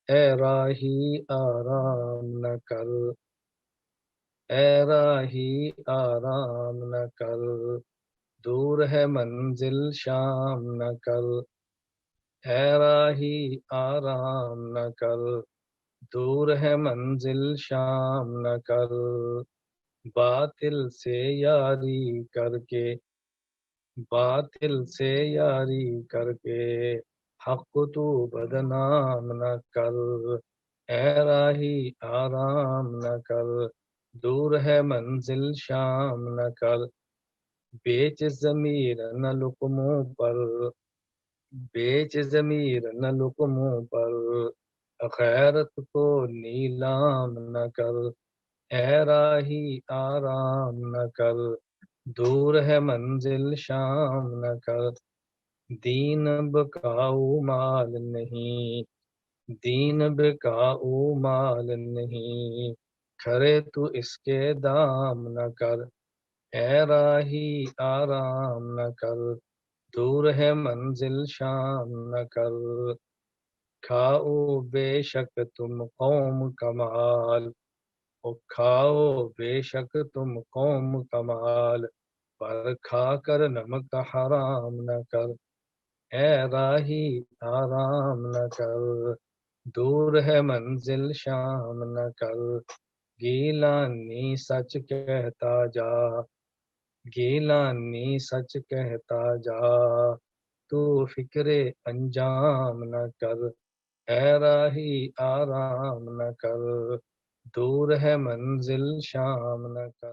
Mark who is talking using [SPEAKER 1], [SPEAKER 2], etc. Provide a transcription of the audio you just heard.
[SPEAKER 1] اے راہی آرام نہ کر، اے راہی آرام نہ کر، دور ہے منزل شام نہ کر، اے راہی آرام نہ کر، دور ہے منزل شام نہ کر، باطل سے یاری کر کے، باطل سے یاری کر کے، حق کو تو بدنام نہ کر، اے راہی آرام نہ کر، دور ہے منزل شام نہ کر، بیچ ضمیر نہ لقموں پر، بیچ ضمیر نہ لقموں پر، خیرت کو نیلام نہ کر، اے راہی آرام نہ کر، دور ہے منزل شام نہ کر، دین بکاؤ مال نہیں، دین بکاؤ مال نہیں، کھڑے تو اس کے دام نہ کر، اے راہی آرام نہ کر، دور ہے منزل شام نہ کر، کھاؤ بے شک تم قوم کمال، او کھاؤ بے شک تم قوم کمال، پر کھا کر نمک حرام نہ کر، اے راہی آرام نہ کر، دور ہے منزل شام نہ کر، گیلانی سچ کہتا جا، گیلانی سچ کہتا جا، تو فکر انجام نہ کر، اے راہی آرام نہ کر، دور ہے منزل شام نہ کر۔